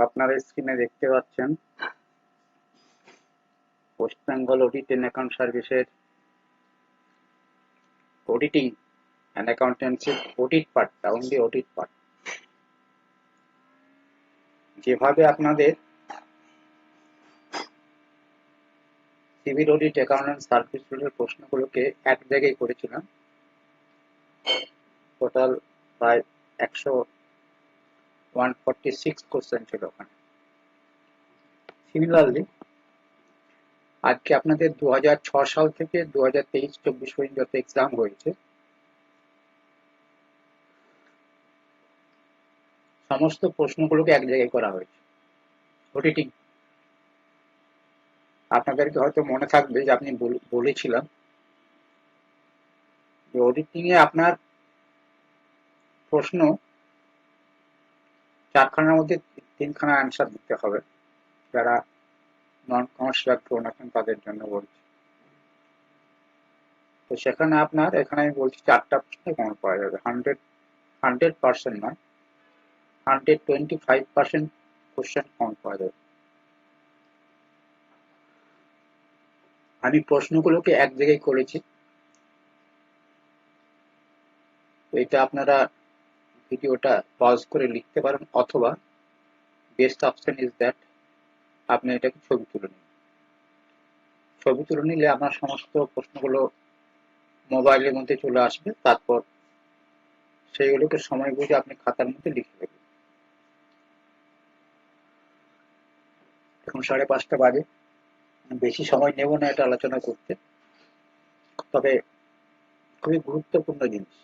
আপনারা স্ক্রিনে দেখতে পাচ্ছেন West Bengal audit and account সার্ভিসের অডিটিং অ্যান্ড অ্যাকাউন্টেন্সি অডিট পার্টটা, অনলি অডিট পার্ট। যেভাবে আপনাদের সিভিল অডিট অ্যাকাউন্টেন্ট সার্ভিসের প্রশ্নগুলোকে এক জায়গায় করেছিলাম, টোটাল প্রায় 146 কোশ্চেন ছিল ওখানে। সিমিলারলি আজকে আপনাদের 2006 সাল থেকে 2023-24 পর্যন্ত যত এক্সাম হয়েছে সমস্ত প্রশ্নগুলোকে এক জায়গায় করা হয়েছে অডিটিং। আপনাদেরকে হয়তো মনে থাকবে যে আপনি বলেছিলাম যে অডিটিং এ আপনার প্রশ্ন 4খানার মধ্যে 3খানা অ্যান্সার দিতে হবে। যারা নন কমার্স ব্যাকগ্রাউন্ড আছেন তাদের জন্য বলছি। তো সেখানে আপনার এখানে আমি বলছি 4টা প্রশ্নে কমন পাওয়া যাবে। 100% নয়, 125% কোশ্চেন কমন পাওয়া যাবে। আমি প্রশ্নগুলোকে এক জায়গায় করেছি। তো এটা আপনারা ভিডিওটা পজ করে লিখতে পারেন, অথবা বেস্ট অপশন ইজ দ্যাট আপনি এটাকে ছবি তুলে নিন। ছবি তুলে নিলে আপনার সমস্ত প্রশ্নগুলো মোবাইলের মধ্যে চলে আসবে, তারপর সেইগুলোকে সময় বুঝে আপনি খাতার মধ্যে লিখে দেবেন। এখন 5:30 বাজে, বেশি সময় নেব না এটা আলোচনা করতে। তবে খুবই গুরুত্বপূর্ণ জিনিস,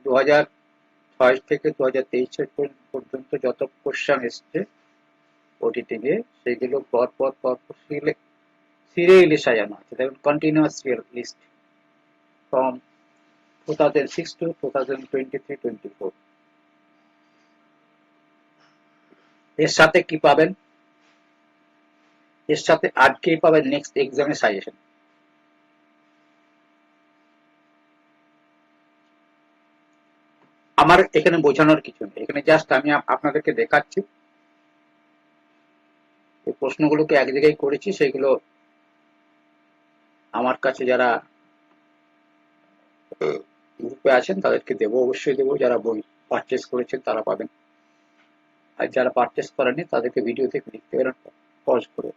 2006 থেকে 2023 পর্যন্ত যত কোশ্চেন এসছে ওটিটি এ, সেগুলো পরপর সিরিয়ালি সাজানো আছে। দেখুন, কন্টিনিউয়াস লিস্ট ফ্রম 2006 to 2023-24। এর সাথে কি পাবেন? এর সাথে আজকেই পাবেন নেক্সট এক্সামের সাজেশন। আমার এখানে বোঝানোর কিছু নেই, এখানে জাস্ট আমি আপনাদেরকে দেখাচ্ছি এই প্রশ্নগুলোকে এক জায়গায় করেছি। সেগুলো আমার কাছে যারা গ্রুপে আছেন তাদেরকে দেবো, অবশ্যই দেবো। যারা বই পারচেস করেছেন তারা পাবেন, আর যারা পারচেস করেনি তাদেরকে ভিডিও থেকে লিখতে পারেন পজ করে।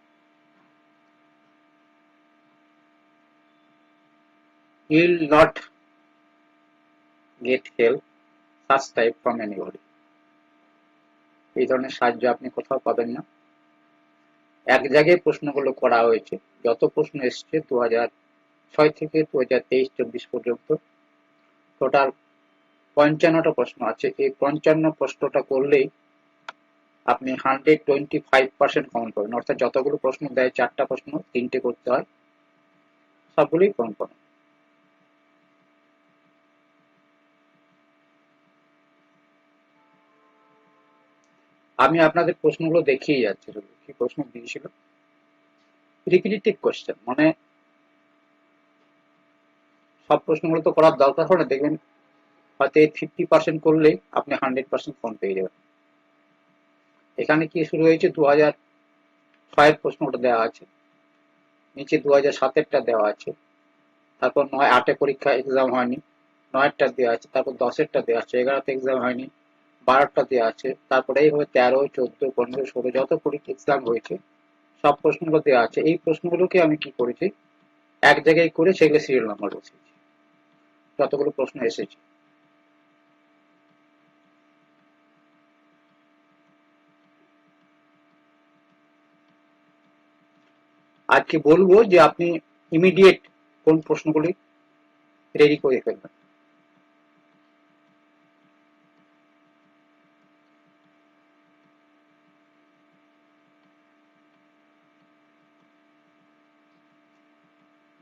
You will not get help such type from anybody। এই ধরনের সাহায্য আপনি কোথাও পাবেন না। এক জায়গায় প্রশ্নগুলো করা হয়েছে। যত প্রশ্ন এসছে 2006 থেকে 2023-24 পর্যন্ত টোটাল 55টা প্রশ্ন আছে। এই 55 প্রশ্নটা করলেই আপনি 125% কমন পাবেন। অর্থাৎ যতগুলো প্রশ্ন দেয়, 4টা প্রশ্ন 3টে করতে হয়, সবগুলোই কমন পাবেন। আমি আপনাদের প্রশ্নগুলো দেখিয়ে যাচ্ছি। কি প্রশ্ন দিয়েছিল? রিপিটিটিভ কোশ্চেন, মানে সব প্রশ্নগুলো তো করার দরকার হয় না। দেখবেন হয়তো 50% করলেই আপনি 100% ফোন পেয়ে যাবেন। এখানে কি শুরু হয়েছে? 2006 প্রশ্নটা দেওয়া আছে, নিচে 2007-টা দেওয়া আছে, তারপর 9-8 পরীক্ষা এক্সাম হয়নি, 9-টা দেওয়া আছে, তারপর 10-টা দেওয়া আছে, 11তে এক্সাম হয়নি, 12টা দেওয়া আছে, তারপরে এইভাবে 13, 14, 15, 16 যত পরীক্ষা এক্সাম হয়েছে সব প্রশ্নগুলো দেওয়া আছে। এই প্রশ্নগুলোকে আমি কি করেছি, এক জায়গায় করে সেগুলো সিরিয়াল নাম্বার বসিয়েছি যতগুলো প্রশ্ন এসেছে। আজকে বলবো যে আপনি ইমিডিয়েট কোন প্রশ্নগুলি রেডি করে ফেলবেন।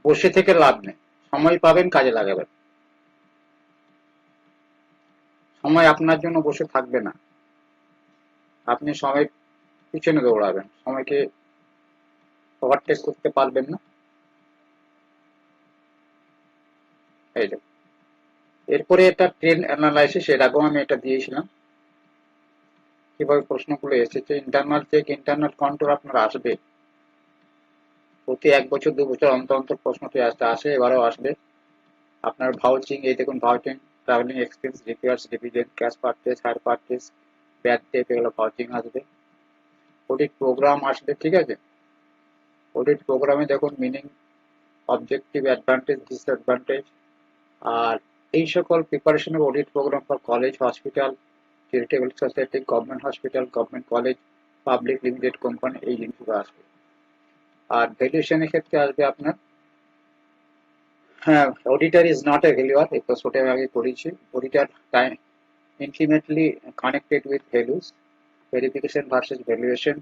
বসে থেকে লাভ নেই, সময় পাবেন কাজে লাগাবেন। সময় আপনার জন্য বসে থাকবে না, আপনি সময় পিছনে দৌড়াবেন, সময়কে ওভারটেক করতে পারবেন না। এই দেখুন, এরপরে এটা ট্রেন্ড অ্যানালাইসিস, এর আগেও আমি এটা দিয়েছিলাম। কিভাবে প্রশ্নগুলো এসেছে। ইন্টারনাল চেক, ইন্টারনাল কন্ট্রোল আপনার আসবে প্রতি 1 বছর 2 বছর অন্তর অন্তর প্রশ্নটি আসে, এবারেও আসবে। আপনার ভাউচিং, এই দেখুন vouching, travelling expense, repairs, dividend, cash purchase, hire purchase, bad debt, এগুলো ভাউচিং আসবে। অডিট প্রোগ্রাম আসবে, ঠিক আছে। অডিট প্রোগ্রামে দেখুন মিনিং, অবজেক্টিভ, অ্যাডভান্টেজ, ডিসঅ্যাডভান্টেজ, আর এই সকল preparation of audit program for college, hospital, charitable society, government hospital, government college, public limited company, এই জিনিসগুলো আসবে। আর ভ্যালুয়েশনের ক্ষেত্রে আসবে আপনার, হ্যাঁ, auditor is not a valuer, এই প্রশ্নটা আমি আগে করেছি। Auditor time intimately connected with values, verification versus valuation,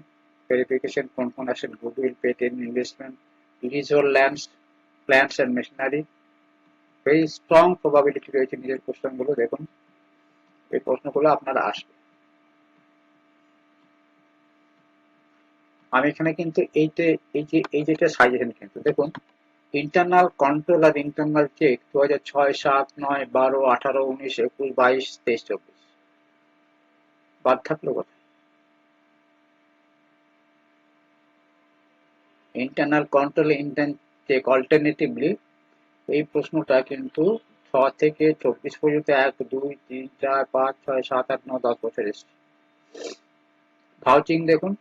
verification কোন কোন আসেন, গুডউইল, পেটেন্ট, ইনভেস্টমেন্ট, লিজর lands, plants and machinery, very strong probability রয়েছে নিজের কোশ্চেনগুলো দেখুন, এই প্রশ্নগুলো আপনার আসবে। আমি এখানে কিন্তু এই যেটা সাজেশন কিন্তু দেখুন, ইন্টারনাল কন্ট্রোল আর ইন্টারনাল চেক 2006, 7, 9, 12, 18, 19, 21, 22, 23, 24 বাদ থাকলো কোথায়? Internal control, internal check alternatively এই প্রশ্নটা কিন্তু 6 থেকে 24 পর্যন্ত 1, 2, 3, 4, 5, 6, 7, 8, 9, 10 বছর এসছে। ভাউচিং দেখুন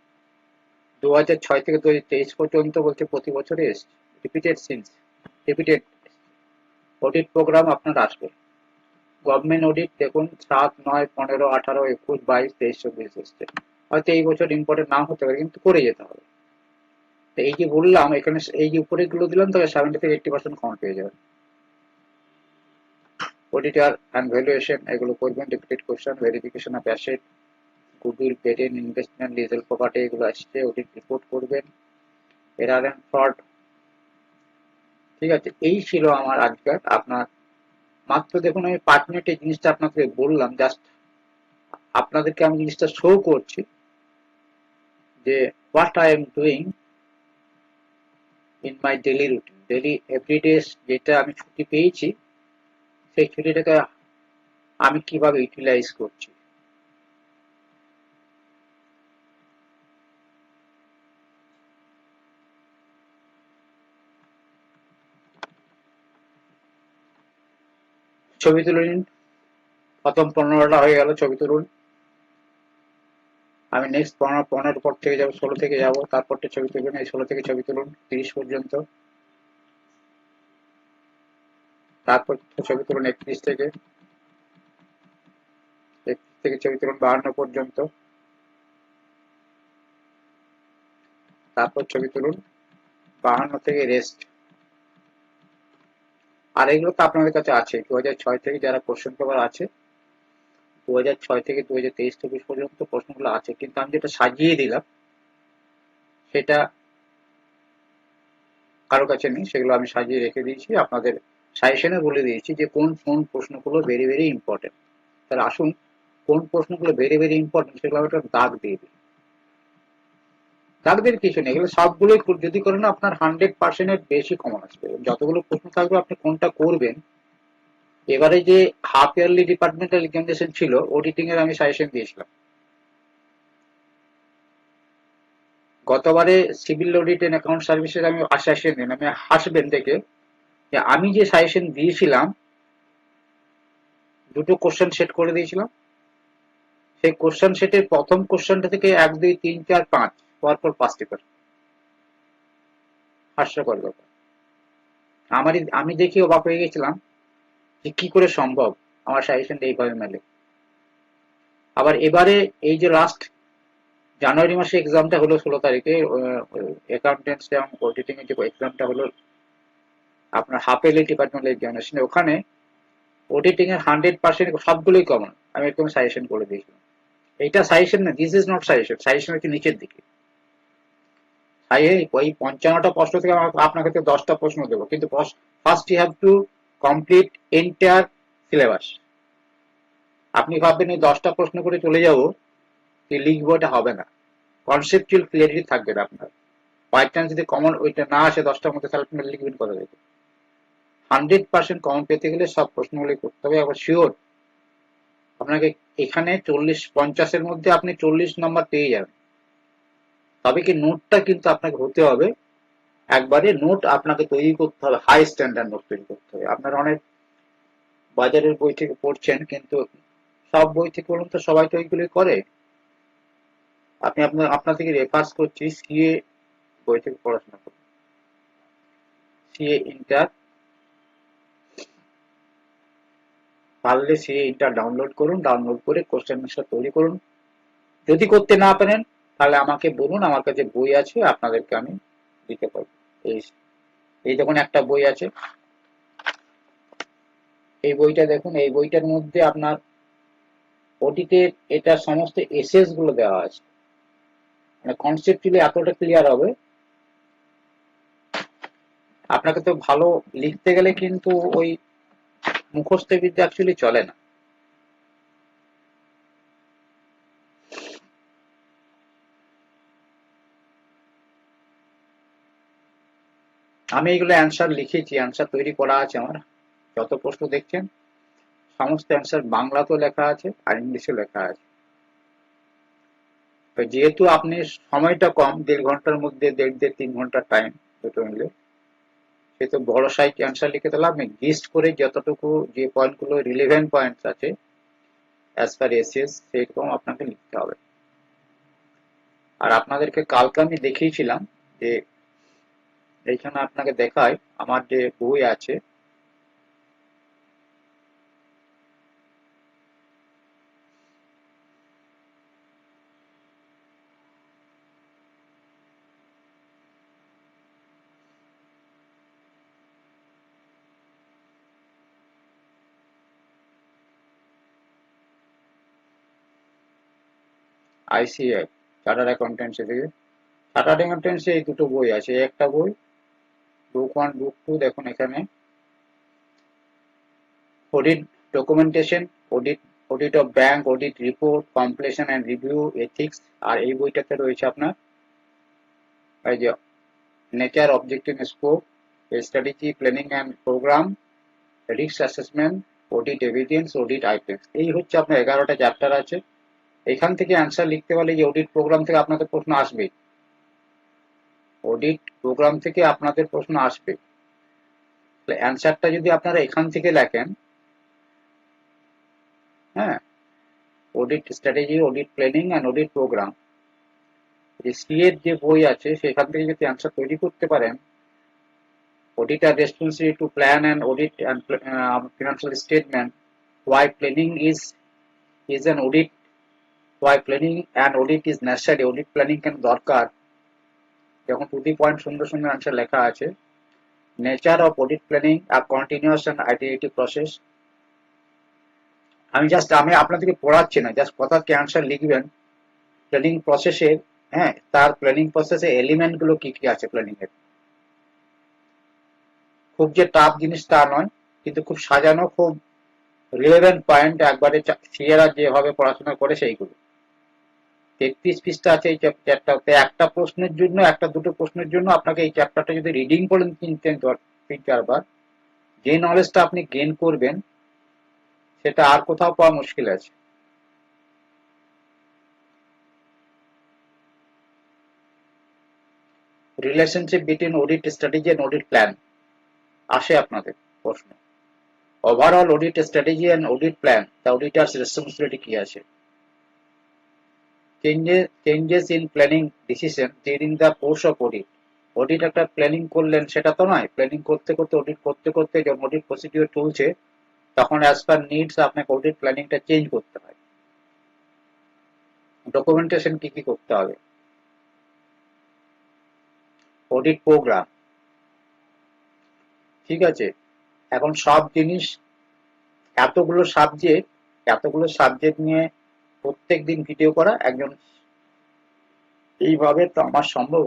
2006 থেকে 2023 পর্যন্ত বলছে প্রতি বছরে এসছে, repeated since, repeated. Audit programme আপনার আসবে। গভর্নমেন্ট অডিট দেখুন 7, 9, 15, 18, 21, 22, 23, 24 এসছে। হয়তো এই বছর ইম্পর্টেন্ট নাও হতে পারে, কিন্তু করে যেতে হবে। তো এই যে বললাম এখানে, এই যে উপরে গুলো দিলাম, তবে 70 থেকে 80% কম পেয়ে যাবে। অডিটার অ্যান্ড ভ্যালুয়েশন এগুলো করবেন, repeated question, verification of asset, goodwill, patent, investment, legal property, এগুলো আসছে, অডিট রিপোর্ট করবেন, এরার অ্যান্ড ফ্রড। ঠিক আছে, এই ছিল আমার আজকের আপনার, মাত্র দেখুন আমি 5 মিনিট এই জিনিসটা আপনাকে বললাম, জাস্ট আপনাদেরকে আমি জিনিসটা শো করছি যে what I am doing in my daily routine, daily everyday যেটা আমি ছুটি পেয়েছি, সেই ছুটিটাকে আমি কিভাবে ইউটিলাইজ করছি। ছবি তুলে নিন, প্রথম 15টা হয়ে গেল, ছবি তুলুন। আমি নেক্সট 15 পর থেকে যাবো, 16 থেকে যাবো, তারপরটা ছবি তুলবেন, এই 16 থেকে ছবি তুলুন 30 পর্যন্ত, তারপর ছবি তুলুন 31 থেকে, 31 থেকে ছবি তুলুন 52 পর্যন্ত, তারপর ছবি তুলুন 52 থেকে রেস্ট। আর এগুলো তো আপনাদের কাছে আছে 2006 থেকে যারা কোশ্চেন পেপার আছে, 2006 থেকে 2023-24 পর্যন্ত প্রশ্নগুলো আছে, কিন্তু আমি যেটা সাজিয়ে দিলাম সেটা কারো কাছে নেই, সেগুলো আমি সাজিয়ে রেখে দিয়েছি, আপনাদের সাজেশনে বলে দিয়েছি যে কোন কোন প্রশ্নগুলো ভেরি ভেরি ইম্পর্টেন্ট। তাহলে আসুন কোন প্রশ্নগুলো ভেরি ভেরি ইম্পর্টেন্ট সেগুলো আমি একটা দাগ দিয়ে দিই। দাগ দিয়ে কিছু নেই, এগুলো সবগুলোই যদি করেন আপনার 100%-এর বেশি কমন আসবে। যতগুলো প্রশ্ন থাকবে আপনি কোনটা করবেন। এবারে যে হাফ ইয়ারলি ডিপার্টমেন্টাল এক্সামিনেশন ছিল, অডিটিং এর আমি সাজেশন দিয়েছিলাম। গতবারে সিভিল অডিট এন্ড অ্যাকাউন্ট সার্ভিসের আমি সাজেশন দিন, আমি হাসবেন দেখে যে আমি যে সাজেশন দিয়েছিলাম, দুটো কোশ্চেন সেট করে দিয়েছিলাম, সেই কোশ্চেন সেটের প্রথম কোশ্চেনটা থেকে 1, 2, 3, 4, 5 পরপর 5 পেপার। হাস্যকর ব্যাপার। আমি দেখে অবাক হয়ে গেছিলাম যে কি করে সম্ভব আমার সাজেশনটা এইভাবে মেলে। আবার এবারে এই যে লাস্ট জানুয়ারি মাসে এক্সামটা হলো 16 তারিখে, অ্যাকাউন্টেন্টস এবং অডিটিং এর যে এক্সামটা হলো আপনার হাফ ইয়ারলি ডিপার্টমেন্টাল এক্সামিনেশন, ওখানে অডিটিং এর 100% সবগুলোই কমন আমি একদম সাজেশন করে দিয়েছিলাম। এইটা সাজেশন না, this is not suggestion, suggestion হচ্ছে নিচের দিকে। ওই 55টা প্রশ্ন থেকে আপনার কাছে 10টা প্রশ্ন দেবো, কিন্তু first you have to complete entire syllabus. আপনি ভাববেন এই 10টা প্রশ্ন করে চলে যাবো, লিখবো, এটা হবে না। কনসেপচুয়াল ক্লিয়ারিটি থাকবে না আপনার। বাই চান্স যদি কমন ওইটা না আসে 10টার মধ্যে, তাহলে আপনি লিখবেন কথা থেকে। 100% কমন পেতে গেলে সব প্রশ্নগুলি করতে হবে, আবার শিওর আপনাকে এখানে 40-50-এর মধ্যে আপনি 40 নাম্বার পেয়ে যাবেন। তবে কি নোটটা কিন্তু আপনাকে হতে হবে একবারে, নোট আপনাকে তৈরি করতে হবে, হাই স্ট্যান্ডার্ড নোট তৈরি করতে হবে। আপনারা অনেক বাজারের বই থেকে পড়ছেন, কিন্তু সব বই থেকে বলুন তো সবাই তো এইগুলি করে। আপনি আপনার থেকে রেফারেন্স করছি, সিএ বই থেকে পড়াশোনা করুন, সিএ ইন্টার, পারলে সিএ ইন্টার ডাউনলোড করুন, ডাউনলোড করে কোশ্চেন আনসার তৈরি করুন। যদি করতে না পারেন তাহলে আমাকে বলুন, আমার কাছে বই আছে, আপনাদেরকে আমি দিতে পারবো। এই এই দেখুন একটা বই আছে, এই বইটা দেখুন, এই বইটার মধ্যে আপনার ওটিতে এটা সমস্ত এসএস গুলো দেওয়া আছে, মানে কনসেপ্টুয়ালি এতটা ক্লিয়ার হবে। আপনাকে তো ভালো লিখতে গেলে কিন্তু ওই মুখস্থ বিদ্যা অ্যাকচুয়ালি চলে না। আমি এগুলো অ্যান্সার লিখেছি, অ্যান্সার তৈরি করা আছে আমার। যত প্রশ্ন দেখছেন সমস্ত অ্যান্সার বাংলাতেও লেখা আছে আর ইংলিশেও লেখা আছে। তো যেহেতু আপনি সময়টা কম, 1.5 ঘন্টার মধ্যে 1.5-3 ঘন্টার টাইম দুটো মিলে, সেহেতু বড় সাইজ অ্যান্সার লিখে দিলে আপনি গিস্ট করে যতটুকু যে পয়েন্টগুলো রিলেভেন্ট পয়েন্টস আছে অ্যাজ পার এসএস সেরকম আপনাকে লিখতে হবে। আর আপনাদেরকে কালকে আমি দেখিয়েছিলাম যে এইখানে আপনাকে দেখায় আমার যে বই আছে, আইসিএফ চার্টার্ড অ্যাকাউন্টেন্সি থেকে, চার্টার্ড অ্যাকাউন্টেন্সি এই দুটো বই আছে, একটা বই বুক 1 বুক 2 দেখুন এখানে audit documentation, audit audit of bank, audit report, completion and review, ethics. আর এই বইটাতে রয়েছে আপনার এই যে nature, objective, scope, strategy, planning and program, risk assessment, audit evidence, audit items. এই হচ্ছে আপনার 11টা চ্যাপ্টার আছে। এখান থেকে অ্যান্সার লিখতে পারলে যে অডিট প্রোগ্রাম থেকে আপনাদের প্রশ্ন আসবে, অডিট প্রোগ্রাম থেকে আপনাদের প্রশ্ন আসবে। অ্যান্সারটা যদি আপনারা এখান থেকে লেখেন, হ্যাঁ, audit strategy, audit planning and audit programme, C এর যে বই আছে সেখান থেকে যদি অ্যান্সার তৈরি করতে পারেন, auditor responsibility to plan and audit and financial statement, why planning is an audit, why planning and audit is necessary, audit planning কেন দরকার, যখন টু দি পয়েন্ট সুন্দর সুন্দর অ্যান্সার লেখা আছে। Nature of audit planning, a continuous and iterative process. আমি আপনাদেরকে পড়াচ্ছি না, জাস্ট কথা কি অ্যান্সার লিখবেন প্ল্যানিং প্রসেসের। হ্যাঁ, তার প্ল্যানিং প্রসেসে এলিমেন্ট গুলো কি কি আছে প্ল্যানিং এর, খুব যে টাফ জিনিস তা নয়, কিন্তু খুব সাজানো, খুব রিলেভেন্ট পয়েন্ট একবারে সিএরা যেভাবে পড়াশোনা করে সেইগুলো। 33 পৃষ্ঠা আছে এই চ্যাপ্টারতে। একটা প্রশ্নের জন্য, একটা দুটো প্রশ্নের জন্য আপনাকে এই চ্যাপ্টারটা যদি রিডিং করেন 3-4 বার, যে নলেজটা আপনি গেইন করবেন সেটা আর কোথাও পাওয়া মুশকিল আছে। Relationship between audit strategy and audit plan আসে আপনাদের প্রশ্ন। Overall audit strategy and audit plan, the auditors responsibility কি আছে। Changes in planning decision during the course of audit. Audit একটা প্ল্যানিং করলেন সেটা তো নয়, প্ল্যানিং করতে করতে অডিট করতে করতে যখন অডিট প্রসিডিওর চলছে তখন অ্যাজ পার নিডস আপনাকে অডিট প্ল্যানিংটা চেঞ্জ করতে হয়। ডকুমেন্টেশন কি কি করতে হবে, অডিট প্রোগ্রাম, ঠিক আছে। এখন সব জিনিস, এতগুলো সাবজেক্ট নিয়ে প্রত্যেক দিন ভিডিও করা একজন, এইভাবে তো আমার সম্ভব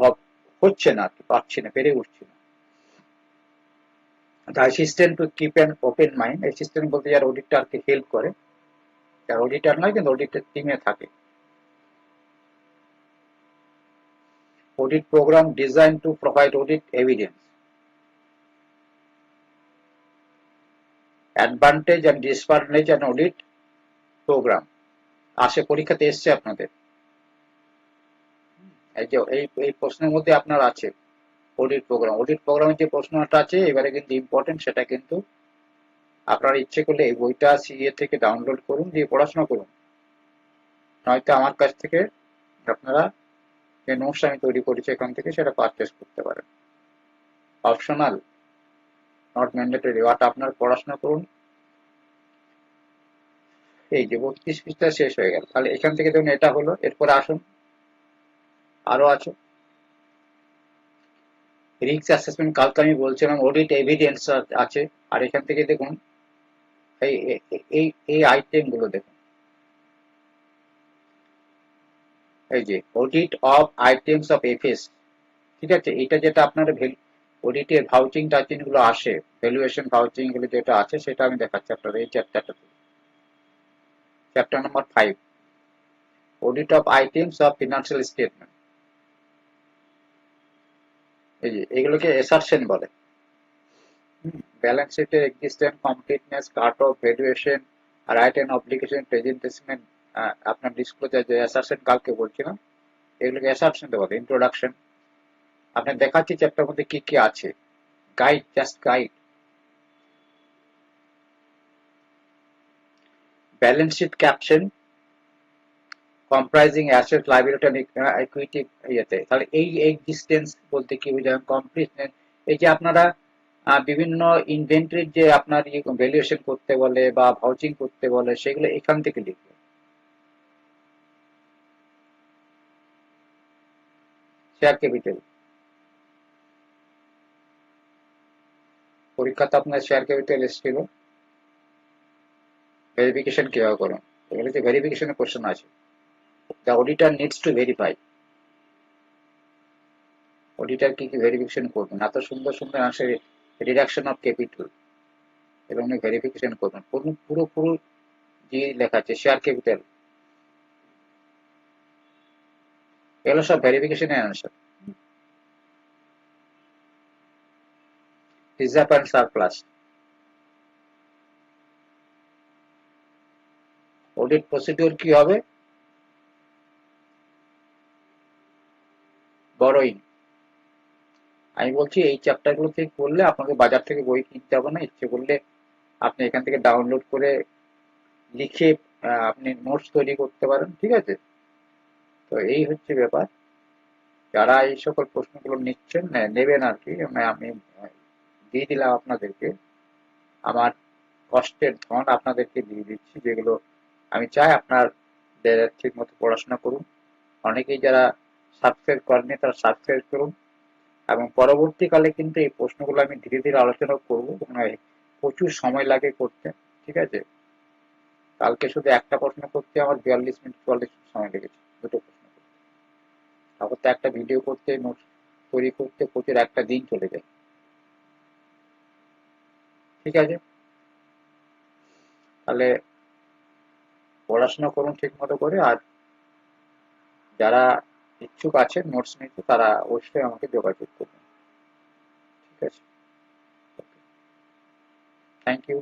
হচ্ছে না, পারছি না, পেরে উঠছি না। The assistant to keep an open mind, assistant বলতে যারা অডিটরকে হেল্প করে, যারা অডিটর নয় কিন্তু অডিটের টিমে থাকে। Audit program designed to provide audit evidence. Advantage and disadvantage and audit. Programme আসে, পরীক্ষাতে এসছে আপনাদের। এই যে এই প্রশ্নের মধ্যে আপনার আছে অডিট প্রোগ্রাম। অডিট প্রোগ্রামের যে প্রশ্নটা আছে এবারে কিন্তু ইম্পর্টেন্ট, সেটা কিন্তু আপনারা ইচ্ছে করলে এই বইটা সিএ থেকে ডাউনলোড করুন, দিয়ে পড়াশোনা করুন, নয়তো আমার কাছ থেকে আপনারা যে নোটস আমি তৈরি করেছি এখান থেকে সেটা পারচেস করতে পারেন। Optional, not mandatory. ওটা আপনার পড়াশোনা করুন। এই যে 32 পৃষ্ঠা শেষ হয়ে গেল, তাহলে এখান থেকে দেখুন এটা হলো। এরপরে আসুন, আরো আছে রিস্ক অ্যাসেসমেন্ট, কালকে আমি বলছিলাম অডিট এভিডেন্স আছে। আর এখান থেকে দেখুন এই এই এই আইটেম গুলো দেখুন, এই যে audit of items of FS, ঠিক আছে। এটা যেটা আপনার অডিটের ভাউচিং টাচিং গুলো আসে, ভ্যালুয়েশন ভাউচিং গুলো যেটা আছে সেটা আমি দেখাচ্ছি আপনাদের এই চ্যাপ্টারটা, chapter number 5, audit of items of financial statement. এই যে এগুলোকে এসারশন বলে। ব্যালেন্স শিটের existence, completeness, cut off, valuation, right and obligation, presentation, আপনার ডিসক্লোজার, যে অ্যাসারশন কালকে বলছিলাম, এগুলোকে অ্যাসারশন বলে। ইন্ট্রোডাকশন, আপনার দেখাচ্ছি চ্যাপ্টার মধ্যে কি কি আছে। Guide, just guide. Balance sheet caption comprising asset, liability and equity ইয়েতে। তাহলে এই এক্সিস্টেন্স বলতে কি বোঝায়, কমপ্লিটনেস। এই যে আপনারা বিভিন্ন ইনভেন্টরির যে আপনার ভ্যালুয়েশন করতে বলে বা ভাউচিং করতে বলে, সেগুলো এখান থেকে লিখবে। শেয়ার ক্যাপিটাল, পরীক্ষাতে আপনার শেয়ার ক্যাপিটাল এসেছিল, ভেরিফিকেশন কিভাবে করুন, এগুলো যে ভেরিফিকেশনের কোশ্চেন আছে। The auditor needs to verify, auditor কি কি ভেরিফিকেশন করবেন, এত সুন্দর সুন্দর আনসার। রিডাকশন অফ ক্যাপিটাল এবং ভেরিফিকেশন করবেন, পুরো পুরো যে লেখা আছে শেয়ার ক্যাপিটাল, এগুলো সব ভেরিফিকেশনের answer. Reserve and surplus, audit procedure কি হবে, বড়ইং। আমি বলছি এই চ্যাপ্টারগুলো থেকে পড়লে আপনাকে বাজার থেকে বই কিনতে হবে না, ইচ্ছে করলে আপনি এখান থেকে ডাউনলোড করে লিখে আপনি নোটস তৈরি করতে পারেন, ঠিক আছে। তো এই হচ্ছে ব্যাপার। যারা এই সকল প্রশ্নগুলো নিচ্ছেন, নেবেন আর কি, আমি দিয়ে দিলাম আপনাদেরকে, আমার কষ্টের ধন আপনাদেরকে দিয়ে দিচ্ছি, যেগুলো আমি চাই আপনার ঠিক মতো পড়াশোনা করুন। অনেকেই যারা সাবস্ক্রাইব করেনি তারা সাবস্ক্রাইব করুন, এবং পরবর্তীকালে কিন্তু এই প্রশ্নগুলো আমি ধীরে ধীরে আলোচনা করবো। প্রচুর সময় লাগে করতে, ঠিক আছে। কালকে শুধু একটা প্রশ্ন করতে আমার 42 মিনিট 44 মিনিট সময় লেগেছে, দুটো প্রশ্ন করতে। তারপর তো একটা ভিডিও করতে, নোট তৈরি করতে প্রচুর একটা দিন চলে যায়, ঠিক আছে। তাহলে পড়াশোনা করুন ঠিক মতো করে। আর যারা ইচ্ছুক আছেন নোটস নিতে, তারা অবশ্যই আমাকে যোগাযোগ করবেন, ঠিক আছে। Thank you.